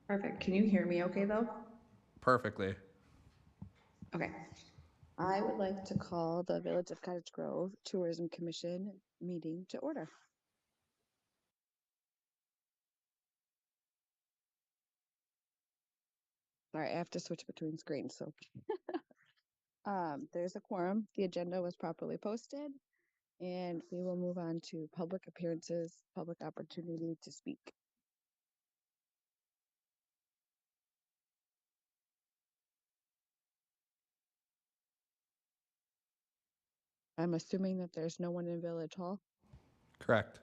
Perfect. Can you hear me okay, though? Perfectly. Okay. I would like to call the Village of Cottage Grove Tourism Commission meeting to order. Sorry, I have to switch between screens. So there's a quorum. The agenda was properly posted, and we will move on to public appearances, public opportunity to speak. I'm assuming that there's no one in Village Hall. Correct.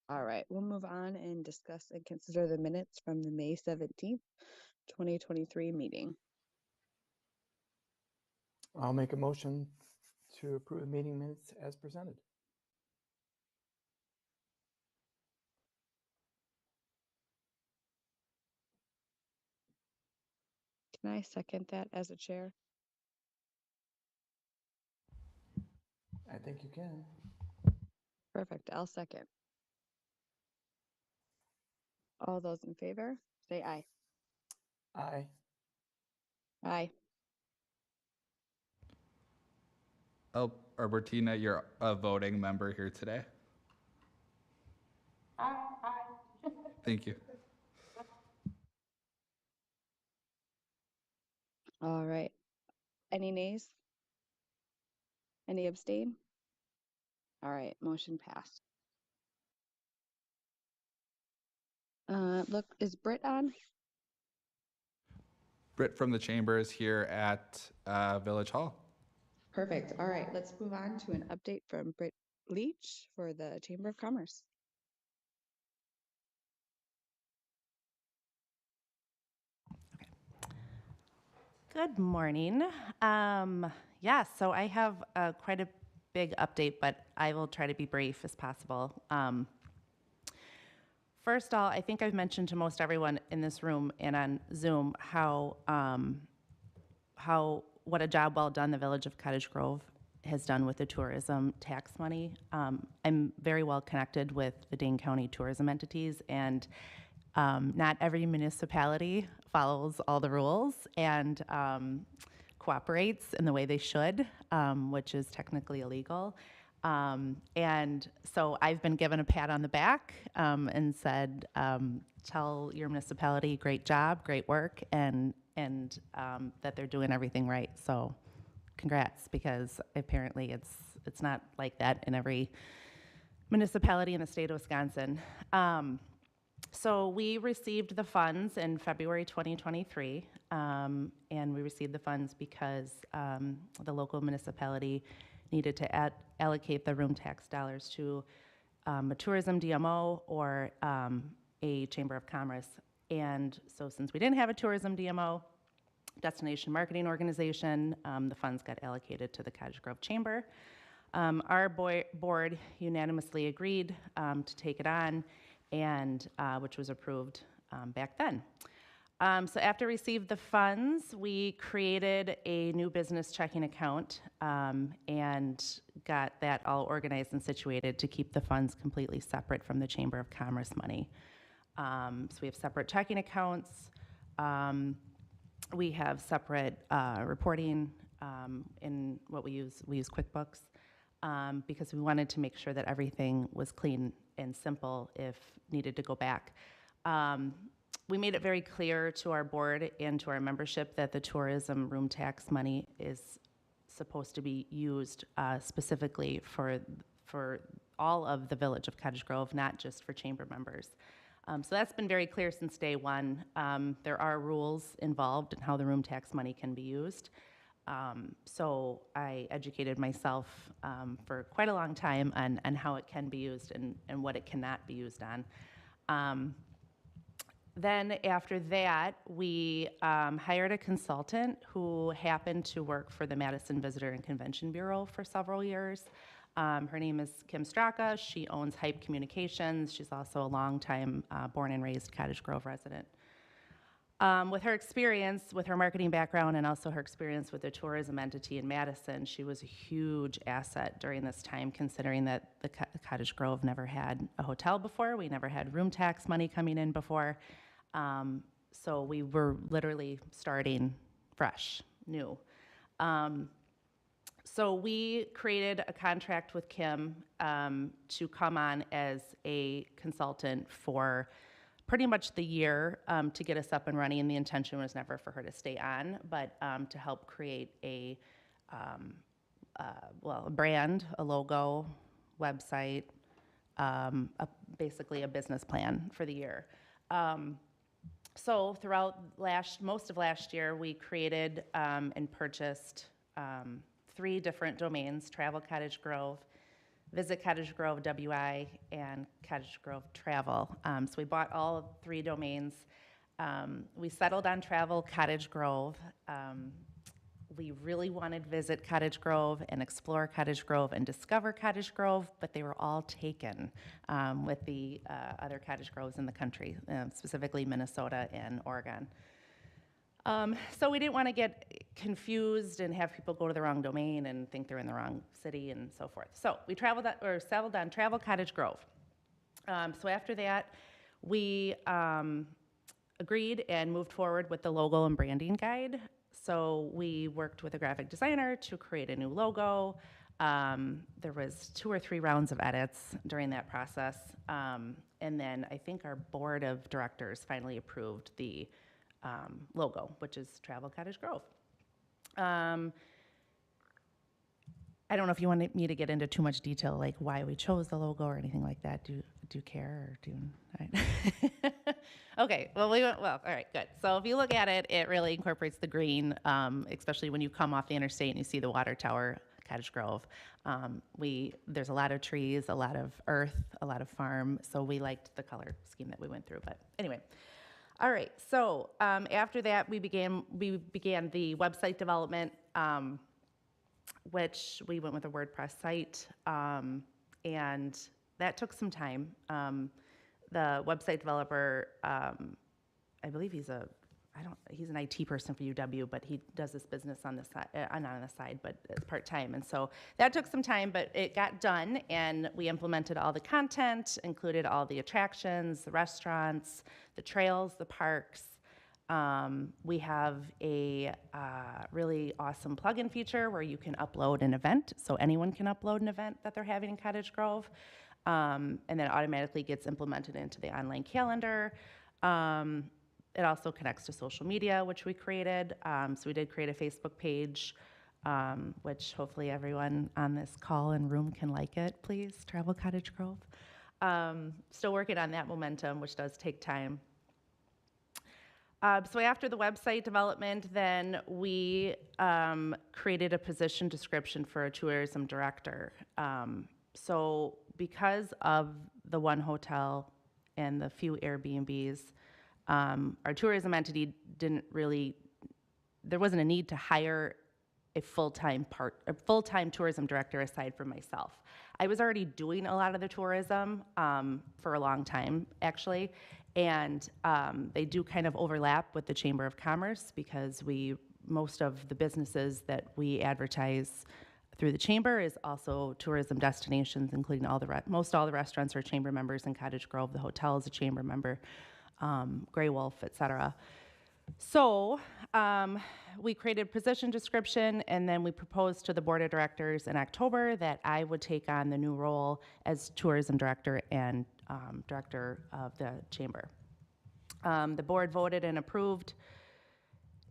All right, we'll move on and discuss and consider the minutes from the May 17th, 2023 meeting. I'll make a motion to approve the meeting minutes as presented. Can I second that as a chair? I think you can. Perfect. I'll second. All those in favor, say aye. Aye. Aye. Albertina, you're a voting member here today. Thank you. All right. Any nays? Any abstain? All right, motion passed. Look, is Britt on? Britt from the chamber is here at Village Hall. Perfect. All right, let's move on to an update from Britt Leach for the Chamber of Commerce. Good morning. So I have quite a big update, but I will try to be brief as possible. First of all, I think I've mentioned to most everyone in this room and on Zoom what a job well done the Village of Cottage Grove has done with the tourism tax money. I'm very well connected with the Dane County tourism entities, and not every municipality follows all the rules and cooperates in the way they should, which is technically illegal. And so I've been given a pat on the back and said, tell your municipality, great job, great work, and that they're doing everything right. So congrats, because apparently it's not like that in every municipality in the state of Wisconsin. So we received the funds in February 2023, and we received the funds because the local municipality needed to allocate the room tax dollars to a tourism DMO or a Chamber of Commerce. And so since we didn't have a tourism DMO, destination marketing organization, the funds got allocated to the Cottage Grove Chamber. Our board unanimously agreed to take it on, and which was approved back then. So after received the funds, we created a new business checking account and got that all organized and situated to keep the funds completely separate from the Chamber of Commerce money. So we have separate checking accounts. We have separate reporting in what we use. We use QuickBooks because we wanted to make sure that everything was clean and simple if needed to go back. We made it very clear to our board and to our membership that the tourism room tax money is supposed to be used specifically for all of the Village of Cottage Grove, not just for chamber members. So that's been very clear since day one. There are rules involved in how the room tax money can be used. So I educated myself for quite a long time on how it can be used and what it cannot be used on. Then after that, we hired a consultant who happened to work for the Madison Visitor and Convention Bureau for several years. Her name is Kim Straka. She owns Hype Communications. She's also a longtime born and raised Cottage Grove resident. With her experience, with her marketing background, and also her experience with the tourism entity in Madison, she was a huge asset during this time, considering that the Cottage Grove never had a hotel before. We never had room tax money coming in before. So we were literally starting fresh, new. So we created a contract with Kim to come on as a consultant for pretty much the year to get us up and running. And the intention was never for her to stay on, but to help create a brand, a logo, website, basically a business plan for the year. So throughout most of last year, we created and purchased 3 different domains: Travel Cottage Grove, Visit Cottage Grove WI, and Cottage Grove Travel. So we bought all 3 domains. We settled on Travel Cottage Grove. We really wanted Visit Cottage Grove and Explore Cottage Grove and Discover Cottage Grove, but they were all taken with the other cottage groves in the country, specifically Minnesota and Oregon. So we didn't want to get confused and have people go to the wrong domain and think they're in the wrong city and so forth. So we settled on Travel Cottage Grove. So after that, we agreed and moved forward with the logo and branding guide. So we worked with a graphic designer to create a new logo. There was 2 or 3 rounds of edits during that process. And then I think our board of directors finally approved the logo, which is Travel Cottage Grove. I don't know if you want me to get into too much detail, like why we chose the logo or anything like that. Do you care or do? Right. Okay. Well, all right. Good. So if you look at it, it really incorporates the green, especially when you come off the interstate and you see the water tower, Cottage Grove. There's a lot of trees, a lot of earth, a lot of farm. So we liked the color scheme that we went through. But anyway. All right, so after that, we began the website development, which we went with a WordPress site, and that took some time. The website developer, I believe he's an IT person for UW, but he does this business on the side, not on the side, but it's part-time. And so that took some time, but it got done, and we implemented all the content, included all the attractions, the restaurants, the trails, the parks. We have a really awesome plugin feature where you can upload an event, so anyone can upload an event that they're having in Cottage Grove, and then it automatically gets implemented into the online calendar. It also connects to social media, which we created. So we did create a Facebook page, which hopefully everyone on this call and room can like it, please, Travel Cottage Grove. Still working on that momentum, which does take time. So after the website development, then we created a position description for a tourism director. So because of the one hotel and the few Airbnbs, our tourism entity there wasn't a need to hire a full-time tourism director aside from myself. I was already doing a lot of the tourism for a long time, actually, and they do kind of overlap with the Chamber of Commerce because most of the businesses that we advertise through the Chamber is also tourism destinations, including most all the restaurants are Chamber members in Cottage Grove. The hotel is a Chamber member. Gray Wolf, et cetera. So we created a position description, and then we proposed to the board of directors in October that I would take on the new role as tourism director and director of the chamber. The board voted and approved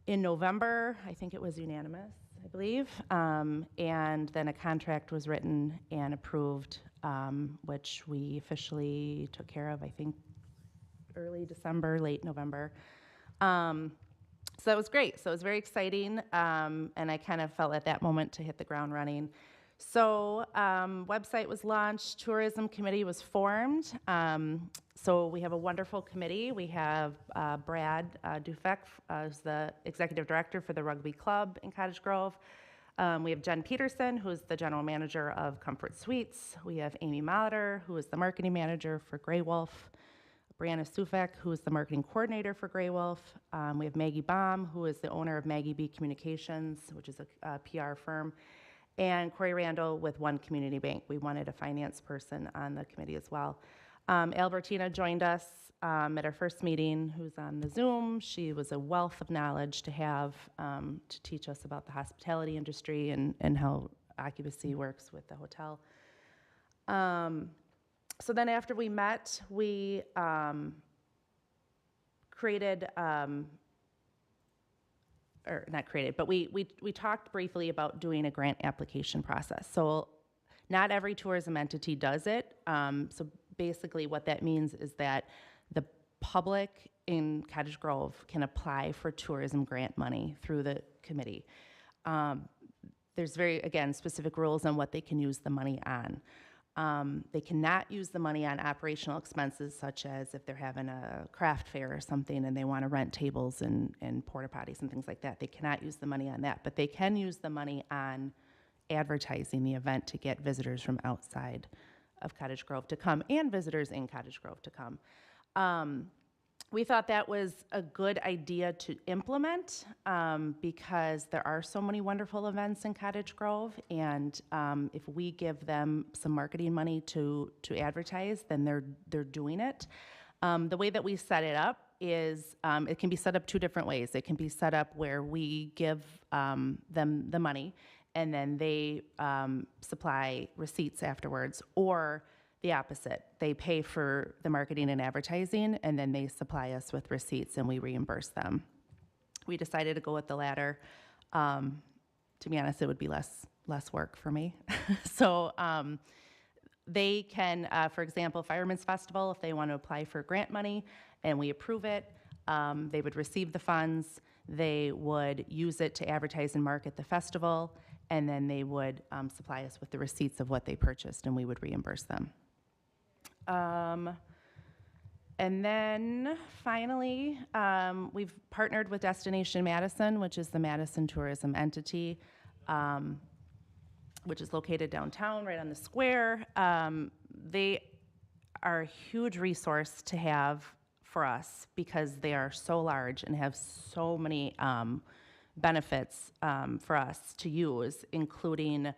in November. I think it was unanimous, I believe. And then a contract was written and approved, which we officially took care of, I think, early December, late November. So that was great. So it was very exciting, and I kind of felt at that moment to hit the ground running. So website was launched, tourism committee was formed. So we have a wonderful committee. We have Brad Dufek as the executive director for the rugby club in Cottage Grove. We have Jen Peterson, who's the general manager of Comfort Suites. We have Amy Molitor, who is the marketing manager for Gray Wolf. Brianna Sufek, who is the marketing coordinator for Gray Wolf. We have Maggie Baum, who is the owner of Maggie B Communications, which is a PR firm. And Corey Randall with One Community Bank. We wanted a finance person on the committee as well. Albertina joined us at our first meeting, who's on the Zoom. She was a wealth of knowledge to have to teach us about the hospitality industry and how occupancy works with the hotel. So then after we met, we created, or not created, but we talked briefly about doing a grant application process. So not every tourism entity does it. So basically what that means is that the public in Cottage Grove can apply for tourism grant money through the committee. There's very, again, specific rules on what they can use the money on. They cannot use the money on operational expenses, such as if they're having a craft fair or something and they want to rent tables and porta potties and things like that. They cannot use the money on that, but they can use the money on advertising the event to get visitors from outside of Cottage Grove to come and visitors in Cottage Grove to come. We thought that was a good idea to implement because there are so many wonderful events in Cottage Grove, and if we give them some marketing money to advertise, then they're doing it. The way that we set it up is it can be set up two different ways. It can be set up where we give them the money, and then they supply receipts afterwards, or the opposite. They pay for the marketing and advertising, and then they supply us with receipts, and we reimburse them. We decided to go with the latter. To be honest, it would be less work for me. So they can, for example, Fireman's Festival, if they want to apply for grant money and we approve it, they would receive the funds, they would use it to advertise and market the festival, and then they would supply us with the receipts of what they purchased, and we would reimburse them. And then finally, we've partnered with Destination Madison, which is the Madison tourism entity, which is located downtown right on the square. They are a huge resource to have for us because they are so large and have so many benefits for us to use, including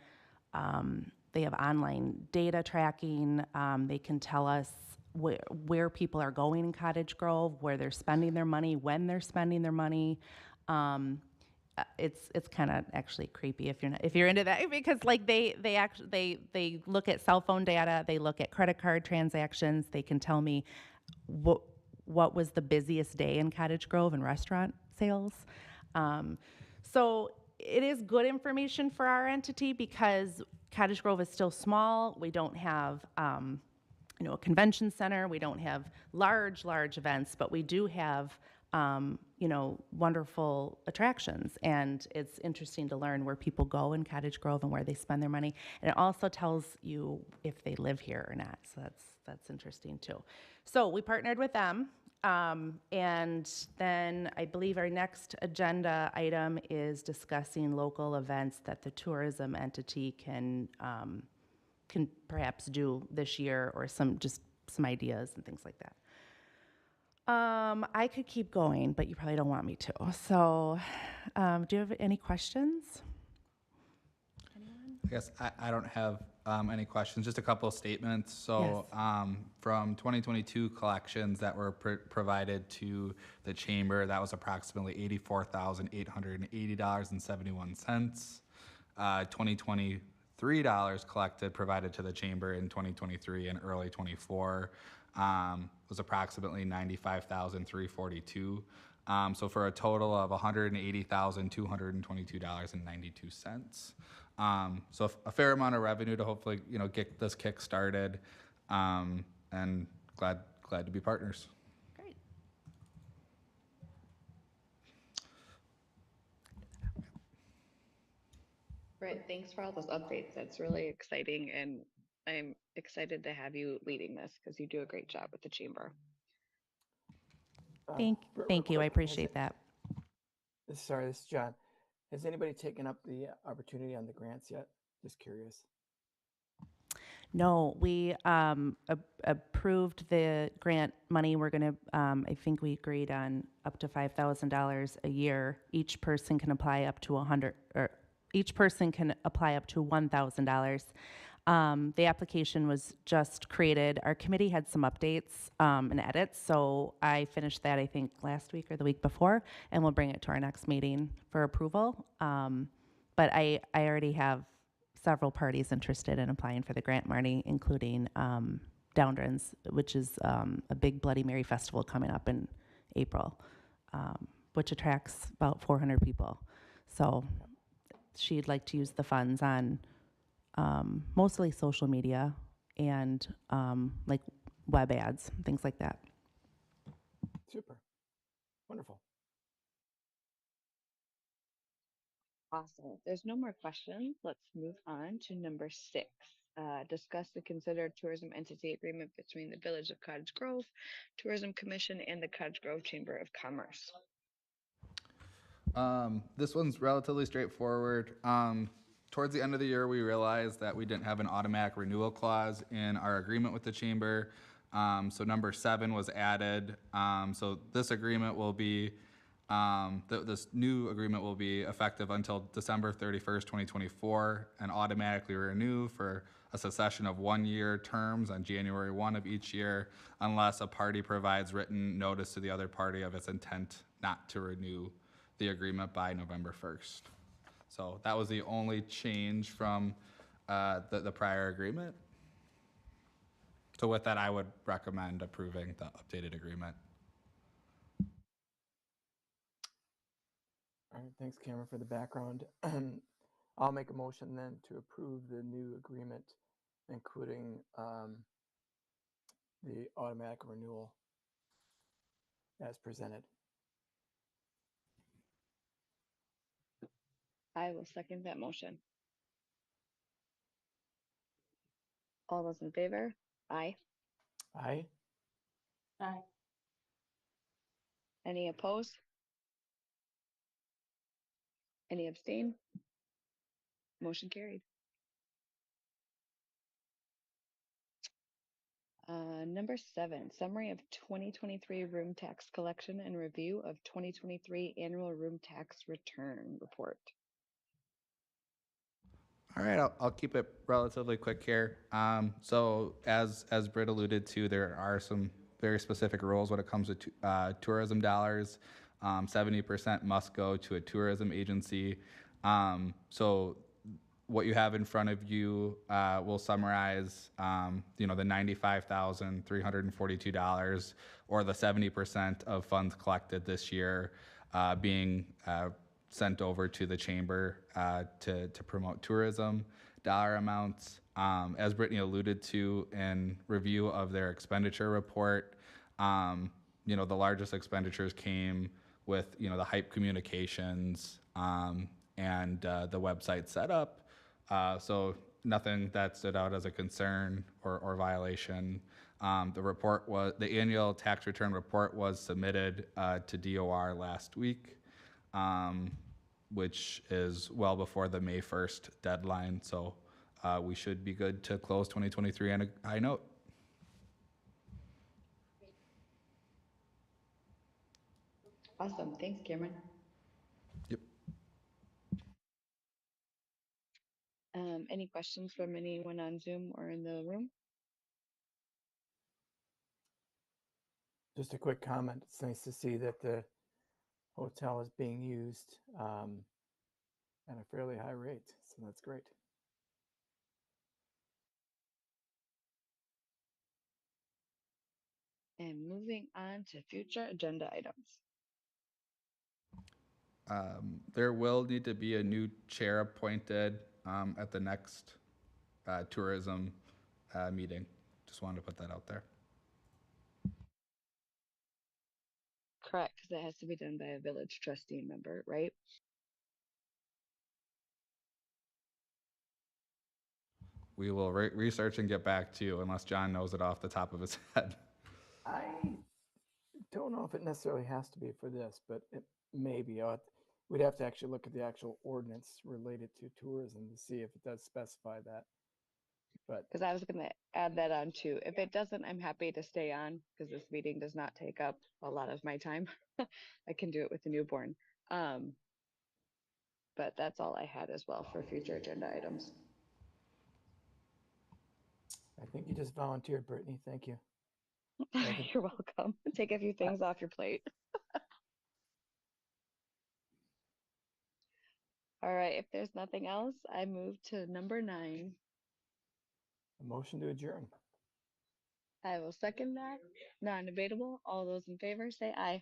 they have online data tracking. They can tell us where people are going in Cottage Grove, where they're spending their money, when they're spending their money. It's kind of actually creepy if you're into that, because like they look at cell phone data, they look at credit card transactions. They can tell me what was the busiest day in Cottage Grove in restaurant sales. So it is good information for our entity because Cottage Grove is still small. We don't have, a convention center. We don't have large events, but we do have, wonderful attractions. And it's interesting to learn where people go in Cottage Grove and where they spend their money. And it also tells you if they live here or not. So that's interesting too. So we partnered with them. And then I believe our next agenda item is discussing local events that the tourism entity can perhaps do this year, or some ideas and things like that. I could keep going, but you probably don't want me to. So do you have any questions? Anyone? I guess I don't have any questions, just a couple of statements. So Yes. from 2022 collections that were provided to the chamber, that was approximately $84,880.71. 2023 dollars collected provided to the chamber in 2023 and early 24 was approximately $95,342. So for a total of $180,222.92. So a fair amount of revenue to hopefully, get this kick started, and glad to be partners. Great. Right, thanks for all those updates. That's really exciting, and I'm excited to have you leading this because you do a great job with the chamber. Thank you. I appreciate that. Sorry, this is John. Has anybody taken up the opportunity on the grants yet? Just curious. No, we approved the grant money. We're going to, I think we agreed on up to $5,000 a year. Each person can apply up to $1,000. The application was just created. Our committee had some updates and edits, so I finished that, I think, last week or the week before, and we'll bring it to our next meeting for approval. But I already have several parties interested in applying for the grant money, including Downrins, which is a big Bloody Mary festival coming up in April, which attracts about 400 people. So she'd like to use the funds on mostly social media and like web ads, things like that. Super. Wonderful. Awesome. If there's no more questions, let's move on to number 6. Discuss and consider tourism entity agreement between the Village of Cottage Grove Tourism Commission and the Cottage Grove Chamber of Commerce. This one's relatively straightforward. Towards the end of the year, we realized that we didn't have an automatic renewal clause in our agreement with the chamber. So number 7 was added. So this agreement will be, this new agreement will be effective until December 31st, 2024, and automatically renew for a succession of 1-year terms on January 1 of each year, unless a party provides written notice to the other party of its intent not to renew the agreement by November 1st. So that was the only change from the prior agreement. So with that, I would recommend approving the updated agreement. All right, thanks, Cameron, for the background. I'll make a motion then to approve the new agreement, including the automatic renewal as presented. I will second that motion. All those in favor? Aye. Aye. Aye. Any opposed? Any abstain? Motion carried. Number 7, summary of 2023 room tax collection and review of 2023 annual room tax return report. All right, I'll keep it relatively quick here. So as Britt alluded to, there are some very specific rules when it comes to tourism dollars. 70% must go to a tourism agency. So what you have in front of you will summarize, the $95,342 or the 70% of funds collected this year being sent over to the chamber to promote tourism dollar amounts. As Brittany alluded to in review of their expenditure report, the largest expenditures came with, the hype communications and the website setup. So nothing that stood out as a concern or violation. The annual tax return report was submitted to DOR last week, which is well before the May 1st deadline. So we should be good to close 2023 on a high note. Awesome. Thanks, Cameron. Yep. Any questions from anyone on Zoom or in the room? Just a quick comment. It's nice to see that the hotel is being used at a fairly high rate. So that's great. And moving on to future agenda items. There will need to be a new chair appointed at the next tourism meeting. Just wanted to put that out there. Correct, because it has to be done by a village trustee member, right? We will research and get back to you unless John knows it off the top of his head. I don't know if it necessarily has to be for this, but it may be. We'd have to actually look at the actual ordinance related to tourism to see if it does specify that. But Because I was going to add that on too. If it doesn't, I'm happy to stay on because this meeting does not take up a lot of my time. I can do it with the newborn. But that's all I had as well for future agenda items. I think you just volunteered, Brittany. Thank you. I think You're welcome. Take a few things off your plate. All right, if there's nothing else, I move to number 9. a motion to adjourn. I will second that. Non-debatable. All those in favor say aye.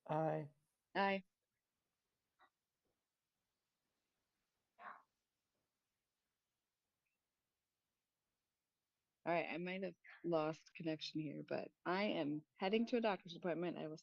Aye. Aye. All right, I might have lost connection here, but I am heading to a doctor's appointment. I will